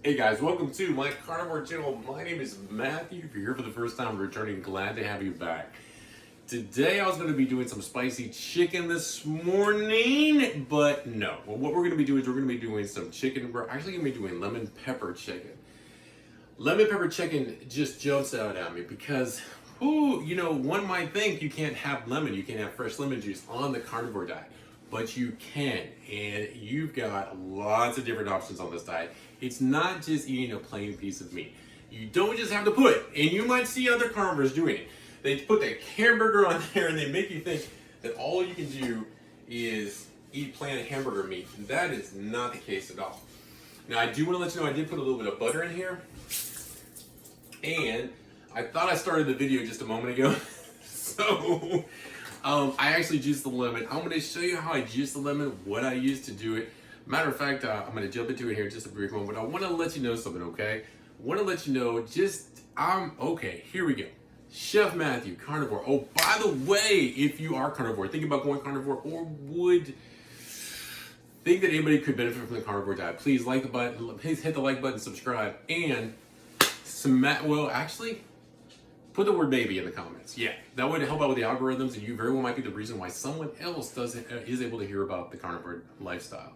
Hey guys, welcome to my carnivore channel. My name is Matthew. If you're here for the first time returning, glad to have you back. Today I was going to be doing some spicy chicken this morning, but no. Well, what we're going to be doing is we're going to be doing some chicken. We're actually going to be doing lemon pepper chicken. Lemon pepper chicken just jumps out at me because, one might think you can't have lemon, you can't have fresh lemon juice on the carnivore diet. But you can, and you've got lots of different options on this diet. It's not just eating a plain piece of meat. You don't just have to put, and you might see other carnivores doing it. They put the hamburger on there and they make you think that all you can do is eat plain hamburger meat. And that is not the case at all. Now I do want to let you know I did put a little bit of butter in here. And I thought I started the video just a moment ago. So I actually juiced the lemon. I'm going to show you how I juice the lemon, what I use to do it. Matter of fact, I'm going to jump into it here in just a brief moment, but I want to let you know something, okay? I want to let you know okay, here we go. Chef Matthew, carnivore. Oh, by the way, if you are carnivore, think about going carnivore or would think that anybody could benefit from the carnivore diet, please like the button, please hit the like button, subscribe, and put the word baby in the comments. Yeah, that would help out with the algorithms, and you very well might be the reason why someone else is able to hear about the carnivore lifestyle.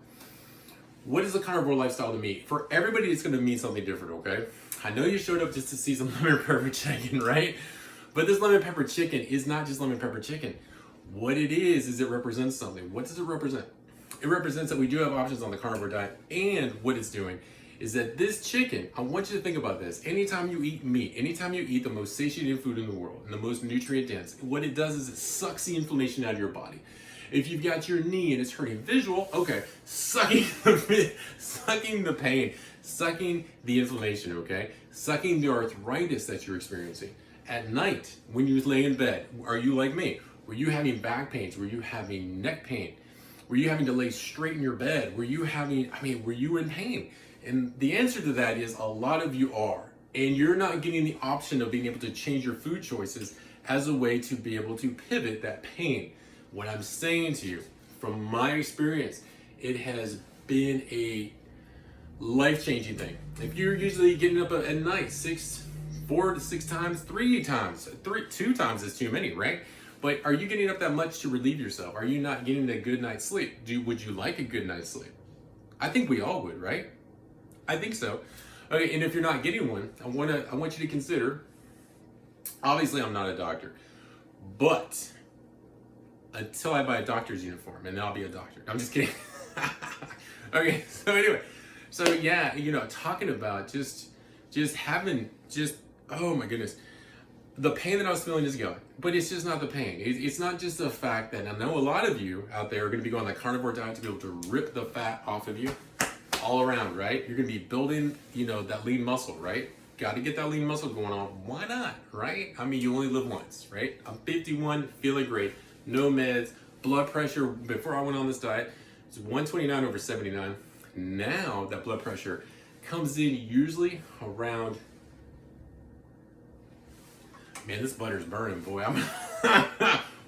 What is the carnivore lifestyle to me? For everybody, it's going to mean something different, okay? I know you showed up just to see some lemon pepper chicken, right? But this lemon pepper chicken is not just lemon pepper chicken. What it is it represents something. What does it represent? It represents that we do have options on the carnivore diet, and what it's doing is that this chicken, I want you to think about this. Anytime you eat meat, anytime you eat the most satiating food in the world and the most nutrient dense, what it does is it sucks the inflammation out of your body. If you've got your knee and it's hurting visual, okay, sucking the pain, sucking the inflammation, okay? Sucking the arthritis that you're experiencing. At night, when you lay in bed, are you like me? Were you having back pains? Were you having neck pain? Were you having to lay straight in your bed? Were you in pain? And the answer to that is a lot of you are. And you're not getting the option of being able to change your food choices as a way to be able to pivot that pain. What I'm saying to you, from my experience, it has been a life-changing thing. If you're usually getting up at night 4 to 6 times, 2 times is too many, right? But are you getting up that much to relieve yourself? Are you not getting a good night's sleep? Would you like a good night's sleep? I think we all would, right? I think so. Okay, and if you're not getting one, I want you to consider, obviously I'm not a doctor, but until I buy a doctor's uniform, and then I'll be a doctor. I'm just kidding. Okay, so anyway, talking about just oh my goodness, the pain that I was feeling is gone. But it's just not the pain. It's not just the fact that I know a lot of you out there are going to be going on the carnivore diet to be able to rip the fat off of you all around, right? You're going to be building, that lean muscle, right? Got to get that lean muscle going on. Why not, right? I mean, you only live once, right? I'm 51, feeling great, no meds, blood pressure. Before I went on this diet, it's 129/79. Now that blood pressure comes in usually around, man, this butter's burning, boy. I'm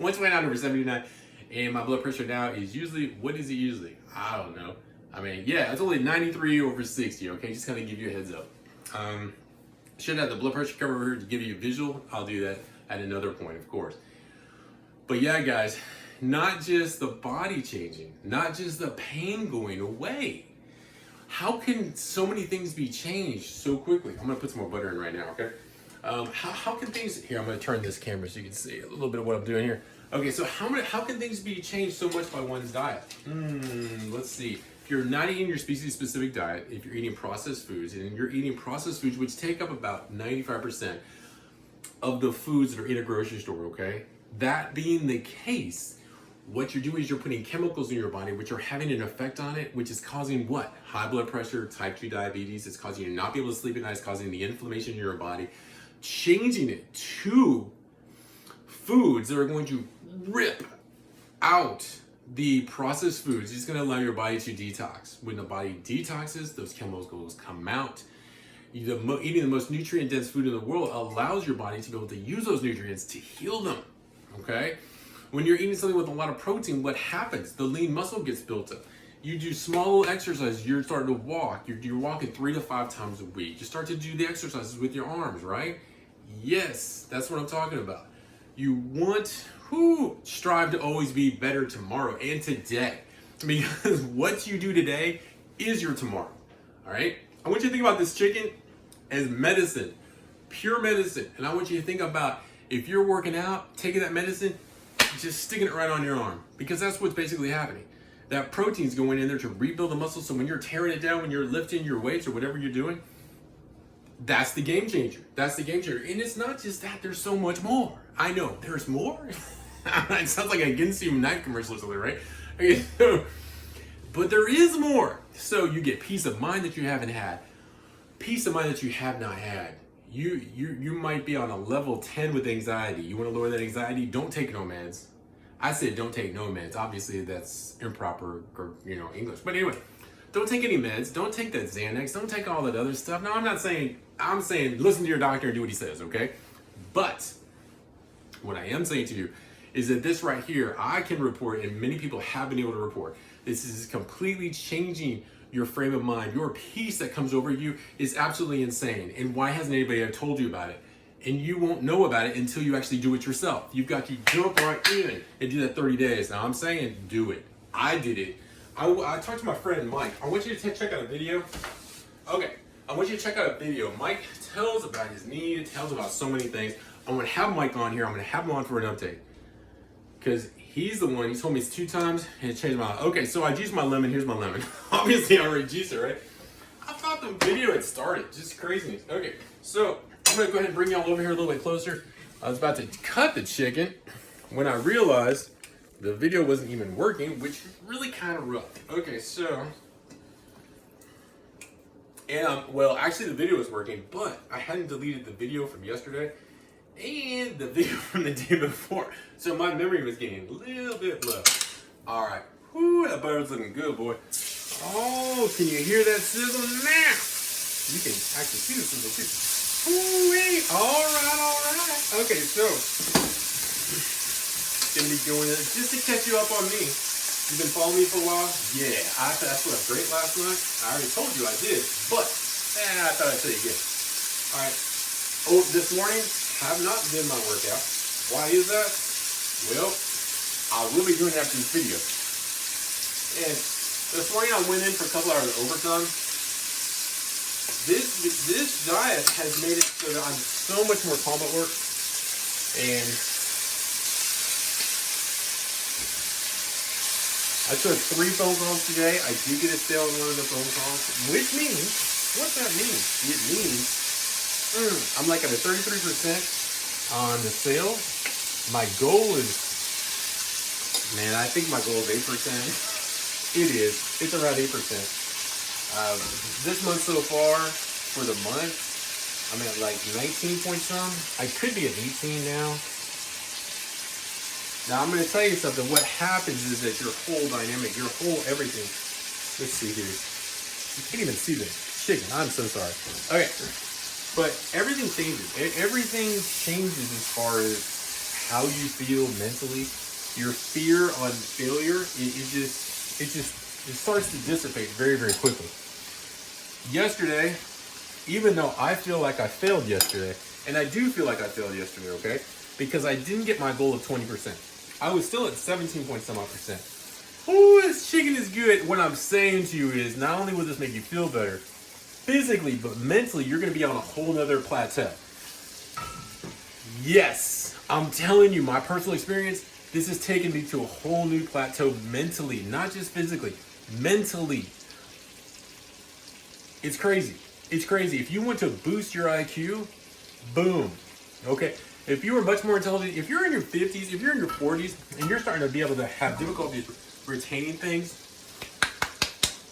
129/79, and my blood pressure now is usually, what is it usually? I don't know. I mean, yeah, it's only 93/60, okay? Just kind of give you a heads up. Should have the blood pressure cover over here to give you a visual. I'll do that at another point, of course. But yeah, guys, not just the body changing, not just the pain going away. How can so many things be changed so quickly? I'm gonna put some more butter in right now, okay? How can things, here, I'm gonna turn this camera so you can see a little bit of what I'm doing here. Okay, so how can things be changed so much by one's diet? Let's see. If you're not eating your species-specific diet, if you're eating processed foods, and you're eating processed foods which take up about 95% of the foods that are in a grocery store, okay? That being the case, what you're doing is you're putting chemicals in your body which are having an effect on it, which is causing what? High blood pressure, type 2 diabetes. It's causing you to not be able to sleep at night. It's causing the inflammation in your body. Changing it to foods that are going to rip out the processed foods is going to allow your body to detox. When the body detoxes, those chemicals come out. Eating the most nutrient-dense food in the world allows your body to be able to use those nutrients to heal them, okay? When you're eating something with a lot of protein, what happens? The lean muscle gets built up. You do small little exercises. You're starting to walk. You're walking 3 to 5 times a week. You start to do the exercises with your arms, right? Yes, that's what I'm talking about. You want, strive to always be better tomorrow and today. Because what you do today is your tomorrow, all right? I want you to think about this chicken as medicine, pure medicine. And I want you to think about, if you're working out, taking that medicine, just sticking it right on your arm. Because that's what's basically happening. That protein's going in there to rebuild the muscle, so when you're tearing it down, when you're lifting your weights or whatever you're doing, that's the game changer. That's the game changer. And it's not just that, there's so much more. I know, there's more. It sounds like a Ginsu night commercial or something, right? Okay, so, but there is more. So you get peace of mind that you haven't had. Peace of mind that you have not had. You might be on a level 10 with anxiety. You want to lower that anxiety? Don't take no meds. I said don't take no meds. Obviously that's improper, English. But anyway, don't take any meds. Don't take that Xanax. Don't take all that other stuff. No, I'm saying listen to your doctor and do what he says, okay? But what I am saying to you is that this right here, I can report, and many people have been able to report, this is completely changing your frame of mind. Your peace that comes over you is absolutely insane. And why hasn't anybody ever told you about it? And you won't know about it until you actually do it yourself. You've got to jump right in and do that 30 days. Now I'm saying do it. I did it. I talked to my friend Mike. I want you to check out a video. Okay, I want you to check out a video. Mike tells about his need, tells about so many things. I'm gonna have Mike on here. I'm gonna have him on for an update. Because he's the one, he told me it's 2 times and it changed my life. Okay, so I juiced my lemon. Here's my lemon. Obviously I already juiced it, right? I thought the video had started. Just craziness. Okay, so I'm gonna go ahead and bring y'all over here a little bit closer. I was about to cut the chicken when I realized the video wasn't even working, which is really kind of rough. Okay, so, and well, actually the video was working, but I hadn't deleted the video from yesterday and the video from the day before. So my memory was getting a little bit low. All right, whoo, that butter's looking good, boy. Oh, can you hear that sizzle now? You can actually see the sizzle too. Ooh-wee. All right. Okay, so gonna be doing it just to catch you up on me. You've been following me for a while. Yeah, I slept great last night. I already told you I did, but I thought I'd tell you again. All right. Oh, this morning have not did my workout. Why is that? Well, I will be doing it after this video. And this morning I went in for a couple hours of overtime. This diet has made it so that I'm so much more calm at work. And I took 3 phone calls today. I do get a sale on one of the phone calls, which means, what's that mean? It means I'm like at a 33% on the sale. My goal is, man, I think my goal is 8%. It is. It's around 8%. This month so far, for the month, I'm at like 19 point some. I could be at 18 now. Now I'm going to tell you something. What happens is that your whole dynamic, your whole everything. Let's see here. You can't even see the chicken. I'm so sorry. Okay. But everything changes. Everything changes as far as how you feel mentally. Your fear on failure, it starts to dissipate very, very quickly. Yesterday, even though I feel like I failed yesterday, and I do feel like I failed yesterday, okay? Because I didn't get my goal of 20%. I was still at 17 point some odd percent. Oh, this chicken is good. What I'm saying to you is not only will this make you feel better physically, but mentally, you're going to be on a whole nother plateau. Yes, I'm telling you, my personal experience, this has taken me to a whole new plateau mentally, not just physically, mentally. It's crazy. It's crazy. If you want to boost your IQ, boom. Okay. If you are much more intelligent, if you're in your 50s, if you're in your 40s, and you're starting to be able to have difficulty retaining things,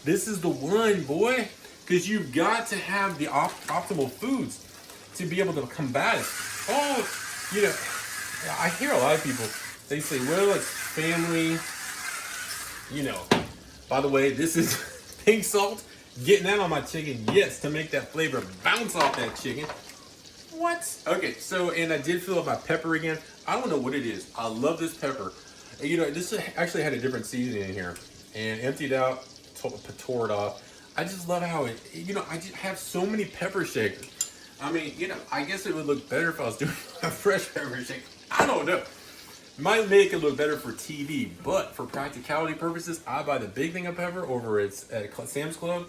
this is the one, boy. Because you've got to have the optimal foods to be able to combat it. Oh, I hear a lot of people, they say, well, it's family. By the way, this is pink salt. Getting that on my chicken, yes, to make that flavor bounce off that chicken. What? Okay, so, and I did fill up my pepper again. I don't know what it is. I love this pepper. This actually had a different seasoning in here. And emptied out, tore it off. I just love how it, I just have so many pepper shakers. I mean, I guess it would look better if I was doing a fresh pepper shaker. I don't know. Might make it look better for TV, but for practicality purposes, I buy the big thing of pepper over at Sam's Club,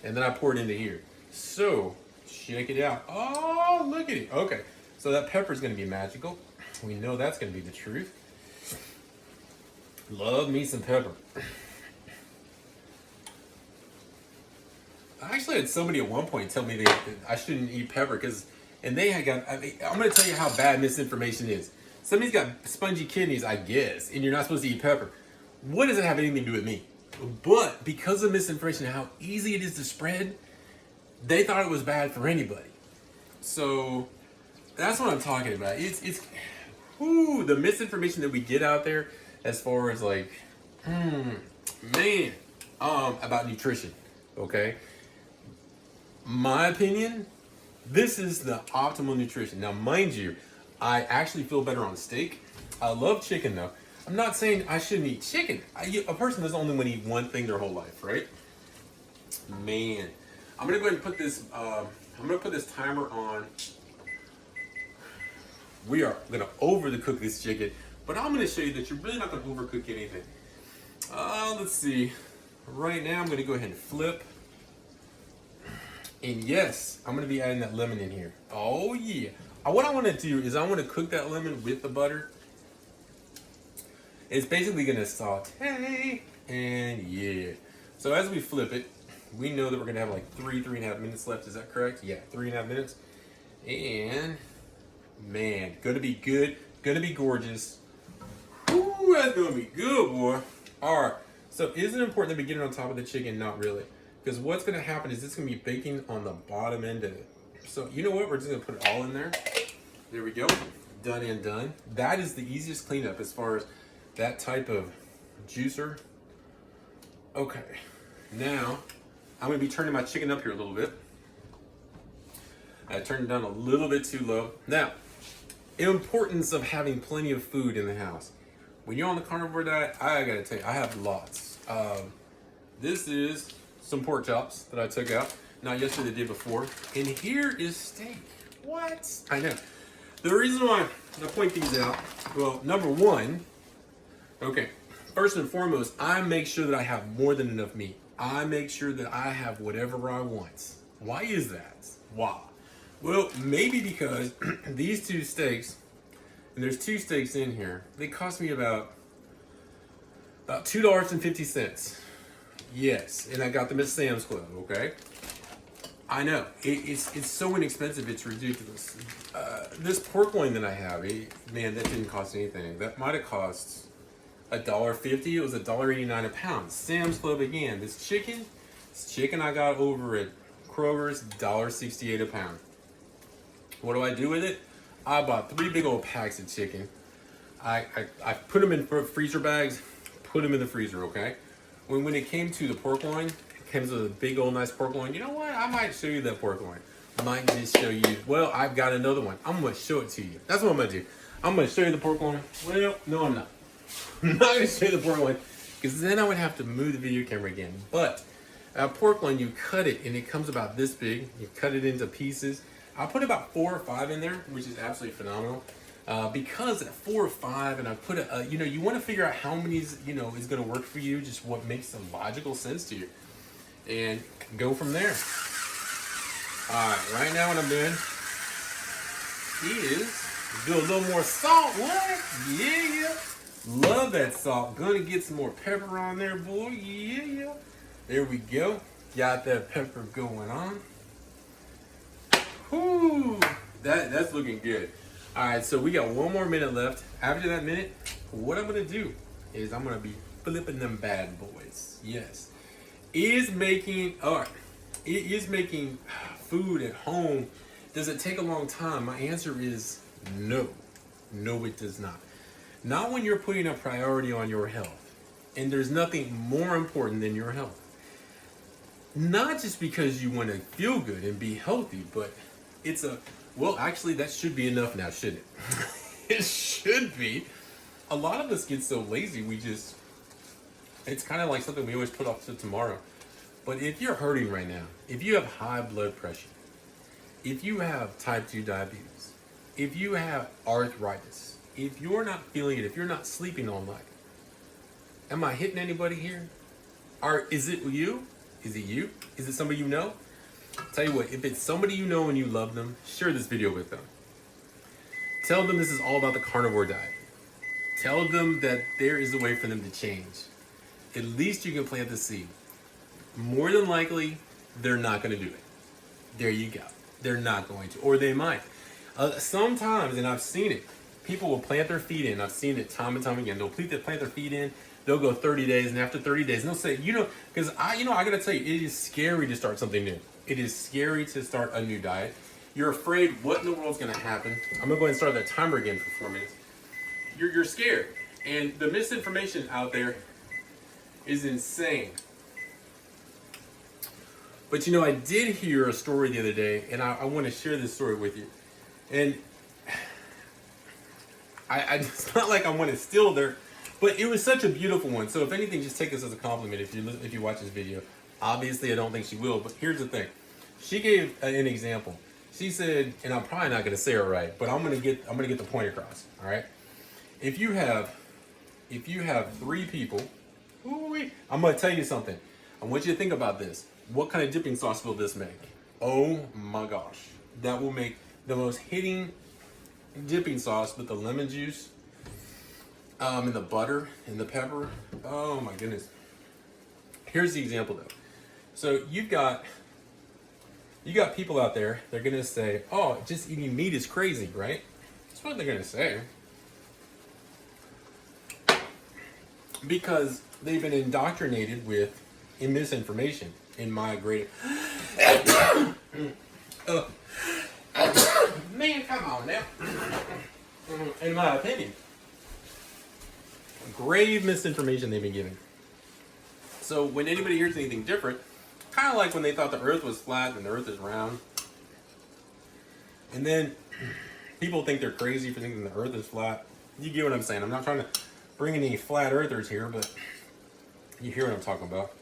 and then I pour it into here. So, check it out. Oh, look at it. Okay, so that pepper is going to be magical. We know that's going to be the truth. Love me some pepper. I actually had somebody at one point tell me that I shouldn't eat pepper and they had got, I'm going to tell you how bad misinformation is. Somebody's got spongy kidneys, I guess, and you're not supposed to eat pepper. What does it have anything to do with me? But because of misinformation, how easy it is to spread, they thought it was bad for anybody. So that's what I'm talking about. It's the misinformation that we get out there as far as like, about nutrition, okay? My opinion, this is the optimal nutrition. Now, mind you, I actually feel better on steak. I love chicken though. I'm not saying I shouldn't eat chicken. A person doesn't only want to eat one thing their whole life, right? Man, I'm gonna go ahead and put this. I'm gonna put this timer on. We are gonna overcook this chicken, but I'm gonna show you that you're really not gonna overcook anything. Let's see. Right now, I'm gonna go ahead and flip. And yes, I'm gonna be adding that lemon in here. Oh yeah. What I want to do is I want to cook that lemon with the butter. It's basically going to saute, and yeah. So as we flip it, we know that we're going to have like 3.5 minutes left. Is that correct? Yeah, 3.5 minutes. And man, going to be good. Going to be gorgeous. Ooh, that's going to be good, boy. All right. So is it important that we get it on top of the chicken? Not really. Because what's going to happen is it's going to be baking on the bottom end of it. So you know what? We're just going to put it all in there. There we go. Done and done. That is the easiest cleanup as far as that type of juicer. Okay. Now, I'm going to be turning my chicken up here a little bit. I turned it down a little bit too low. Now, importance of having plenty of food in the house. When you're on the carnivore diet, I got to tell you, I have lots. This is some pork chops that I took out. Not yesterday, the day before. And here is steak. What? I know. The reason why I point these out, well, number one, okay, first and foremost, I make sure that I have more than enough meat. I make sure that I have whatever I want. Why is that? Why? Well, maybe because these two steaks, and there's two steaks in here, they cost me about $2.50. Yes, and I got them at Sam's Club, okay? I know, it's so inexpensive, it's ridiculous. This pork loin that I have, man, that didn't cost anything. That might have cost $1.50. It was $1.89 a pound. Sam's Club again. This chicken I got over at Kroger's, $1.68 a pound. What do I do with it? I bought 3 big old packs of chicken. I put them in freezer bags, put them in the freezer, okay? When it came to the pork loin, it comes with a big old nice pork loin. You know what? I might show you that pork loin. I might just show you. Well, I've got another one. I'm going to show it to you. That's what I'm going to do. I'm going to show you the pork loin. Well, no, I'm not. I'm not going to show you the pork loin because then I would have to move the video camera again. But pork loin, you cut it and it comes about this big. You cut it into pieces. I'll put about 4 or 5 in there, which is absolutely phenomenal. Because at 4 or 5, and I put you want to figure out how many is going to work for you, just what makes some logical sense to you, and go from there. All right now what I'm doing is do a little more salt. What? Yeah. Love that salt. Gonna get some more pepper on there, boy. Yeah. There we go. Got that pepper going on. Whoo! That's looking good. All right, so we got 1 more minute left. After that minute, what I'm gonna do is I'm gonna be flipping them bad boys. Yes, is making food at home. Does it take a long time? My answer is no. No, it does not. Not when you're putting a priority on your health, and there's nothing more important than your health. Not just because you want to feel good and be healthy, but well, actually, that should be enough now, shouldn't it? It should be. A lot of us get so lazy, it's kind of like something we always put off to tomorrow. But if you're hurting right now, if you have high blood pressure, if you have type 2 diabetes, if you have arthritis, if you're not feeling it, if you're not sleeping all night, am I hitting anybody here? Or is it you? Is it you? Is it somebody you know? Tell you what, if it's somebody you know and you love them, share this video with them. Tell them this is all about the carnivore diet. Tell them that there is a way for them to change. At least you can plant the seed. More than likely, they're not going to do it. There you go. They're not going to, or they might. Sometimes, and I've seen it, people will plant their feet in. I've seen it time and time again. They'll plant their feet in. They'll go 30 days, and after 30 days, and they'll say, because I got to tell you, it is scary to start something new. It is scary to start a new diet. You're afraid what in the world's going to happen. I'm going to go ahead and start that timer again for 4 minutes. You're scared, and the misinformation out there is insane. But I did hear a story the other day, and I want to share this story with you. And it's not like I want to steal their, but it was such a beautiful one. So if anything, just take this as a compliment if you watch this video. Obviously, I don't think she will, but here's the thing. She gave an example. She said, and I'm probably not going to say it right, but I'm going to get the point across. All right. If you have 3 people, I'm going to tell you something. I want you to think about this. What kind of dipping sauce will this make? Oh my gosh. That will make the most hitting dipping sauce with the lemon juice, and the butter and the pepper. Oh my goodness. Here's the example though. So you got people out there, they're gonna say, oh, just eating meat is crazy, right? That's what they're gonna say. Because they've been indoctrinated with misinformation. In my great man, come on now. In my opinion, grave misinformation they've been given. So when anybody hears anything different, kind of like when they thought the earth was flat and the earth is round, and then people think they're crazy for thinking the earth is flat. You get what I'm saying. I'm not trying to bring any flat earthers here, but you hear what I'm talking about.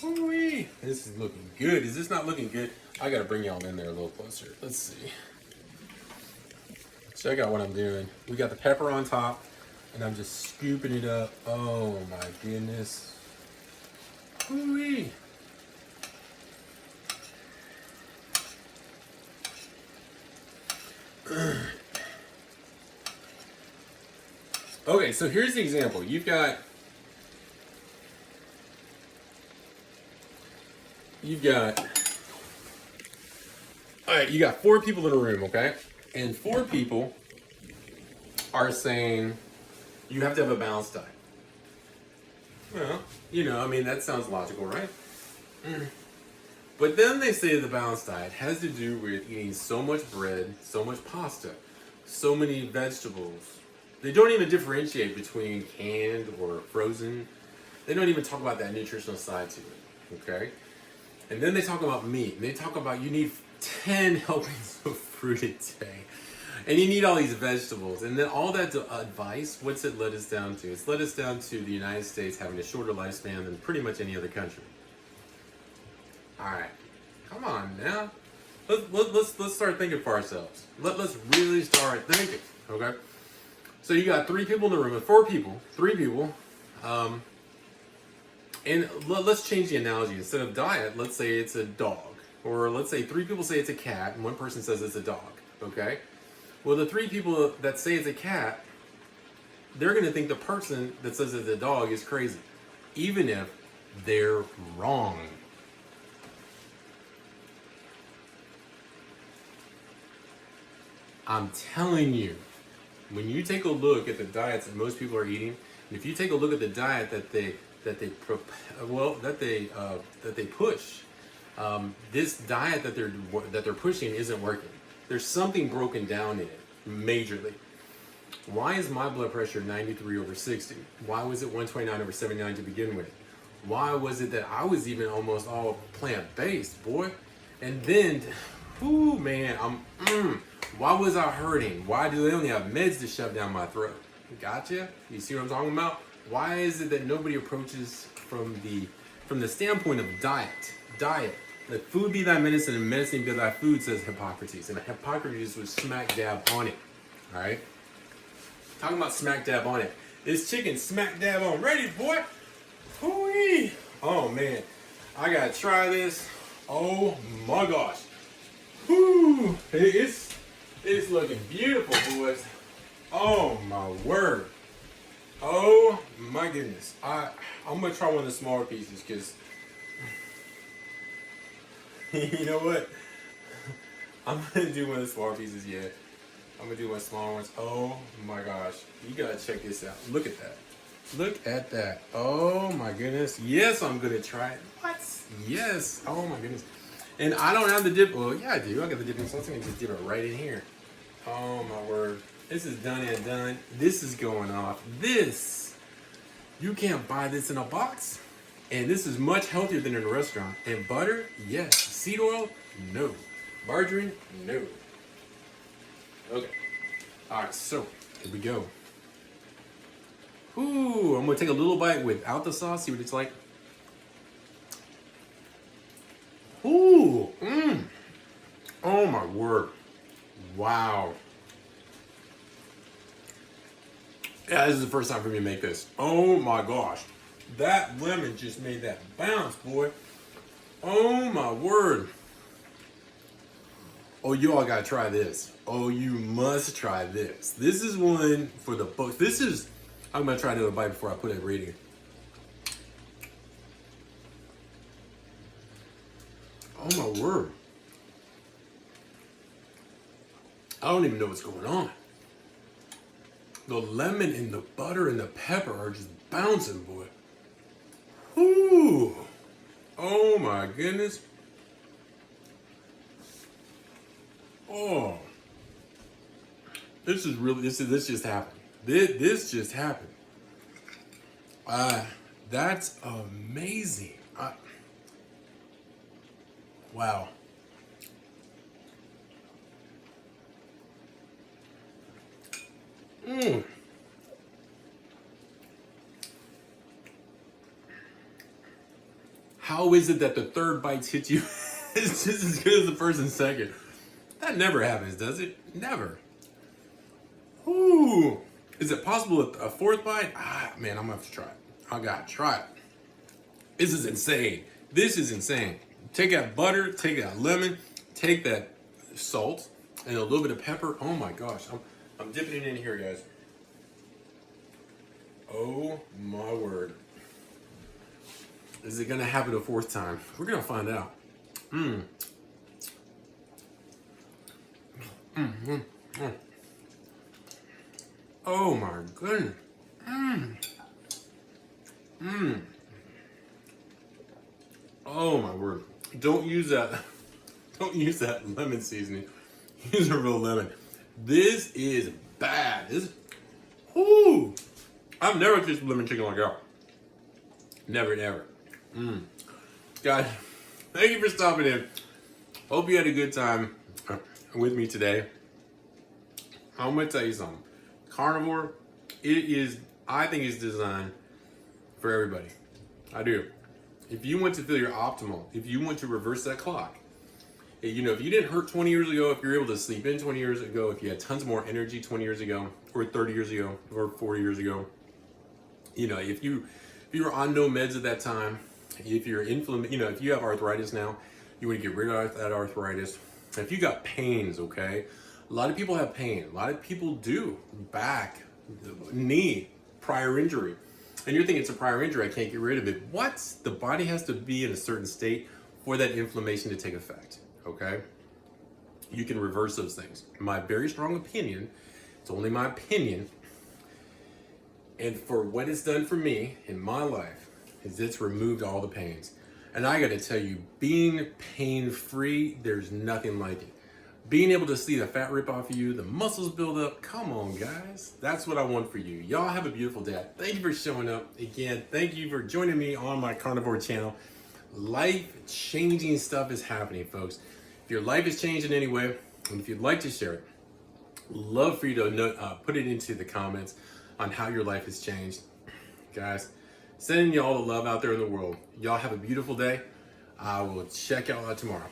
Ooh-wee. This is looking good. Is this not looking good? I gotta bring y'all in there a little closer. Let's see. Check out what I'm doing. We got the pepper on top, and I'm just scooping it up. Oh my goodness. Ooh-wee. Okay, so here's the example. You've got all right, you got 4 people in a room, okay? And 4 people are saying you have to have a balanced diet. Well, that sounds logical, right? But then they say the balanced diet has to do with eating so much bread, so much pasta, so many vegetables. They don't even differentiate between canned or frozen. They don't even talk about that nutritional side to it, okay? And then they talk about meat, and they talk about you need 10 helpings of fruit a day. And you need all these vegetables. And then all that advice, what's it led us down to? It's led us down to the United States having a shorter lifespan than pretty much any other country. All right, come on now. Let's start thinking for ourselves. Let's really start thinking, okay? So you got 3 people in the room, with 4 people, 3 people, and let's change the analogy. Instead of diet, let's say it's a dog. Or let's say 3 people say it's a cat, and 1 person says it's a dog, okay? Well, the 3 people that say it's a cat, they're going to think the person that says it's a dog is crazy, even if they're wrong. I'm telling you, when you take a look at the diets that most people are eating, and if you take a look at the diet that they push, this diet that they're pushing isn't working. There's something broken down in it, majorly. Why is my blood pressure 93/60? Why was it 129/79 to begin with? Why was it that I was even almost all plant-based, boy? And then, why was I hurting? Why do they only have meds to shove down my throat? Gotcha? You see what I'm talking about? Why is it that nobody approaches from the from the standpoint of diet, let food be thy medicine and medicine be thy food, says Hippocrates. And Hippocrates was smack dab on it. All right? Talking about smack dab on it. This chicken smack dab on ready, boy. Hoo-wee. Oh, man. I got to try this. Oh, my gosh. Whoo. It's looking beautiful, boys. Oh, my word. Oh, my goodness. I'm going to try one of the smaller pieces because... you know what? I'm gonna do one of the smaller pieces, yeah. I'm gonna do one of the smaller ones. Oh my gosh. You gotta check this out. Look at that. Look at that. Oh my goodness. Yes, I'm gonna try it. What? Yes. Oh my goodness. And I don't have the dip. Well, yeah, I do. I got the dipping sauce. I'm gonna just dip it right in here. Oh my word. This is done and done. This is going off. This. You can't buy this in a box. And this is much healthier than in a restaurant. And butter, yes. Seed oil, no. Margarine, no. Okay. All right, so here we go. Ooh, I'm gonna take a little bite without the sauce, see what it's like. Ooh, oh my word. Wow. Yeah, this is the first time for me to make this. Oh my gosh. That lemon just made that bounce, boy. Oh my word. Oh, you all gotta try this. Oh, you must try this. This is one for the books. I'm gonna try another bite before I put a rating. Oh my word. I don't even know what's going on. The lemon and the butter and the pepper are just bouncing, boy. Ooh. Oh my goodness. Oh. This just happened. This just happened. That's amazing. Wow. How is it that the third bites hit you it's just as good as the first and second? That never happens, does it? Never. Ooh. Is it possible a fourth bite? Man, I'm gonna have to try it. I gotta try it. This is insane. This is insane. Take that butter, take that lemon, take that salt, and a little bit of pepper. Oh my gosh. I'm dipping it in here, guys. Oh my word. Is it gonna happen a fourth time? We're gonna find out. Oh my goodness. Oh my word. Don't use that lemon seasoning. Use a real lemon. This is bad. Whoo! I've never tasted lemon chicken like that. Never, never. Guys, thank you for stopping in. Hope you had a good time with me today. I'm gonna tell you something. Carnivore, I think it's designed for everybody. I do. If you want to feel your optimal, if you want to reverse that clock, if you didn't hurt 20 years ago, if you're able to sleep in 20 years ago, if you had tons more energy 20 years ago, or 30 years ago, or 40 years ago, if you were on no meds at that time, if you're if you have arthritis now, you want to get rid of that arthritis. If you got pains, okay? A lot of people have pain. A lot of people do. Back, knee, prior injury. And you're thinking it's a prior injury, I can't get rid of it. What? The body has to be in a certain state for that inflammation to take effect, okay? You can reverse those things. My very strong opinion, it's only my opinion, and for what it's done for me in my life, is it's removed all the pains. And I gotta tell you, being pain-free, there's nothing like it. Being able to see the fat rip off of you, the muscles build up, come on guys. That's what I want for you. Y'all have a beautiful day. Thank you for showing up. Again, thank you for joining me on my carnivore channel. Life-changing stuff is happening, folks. If your life is changing anyway, and if you'd like to share it, love for you to put it into the comments on how your life has changed. Guys, Sending you all the love out there in the world. Y'all have a beautiful day. I will check y'all out tomorrow.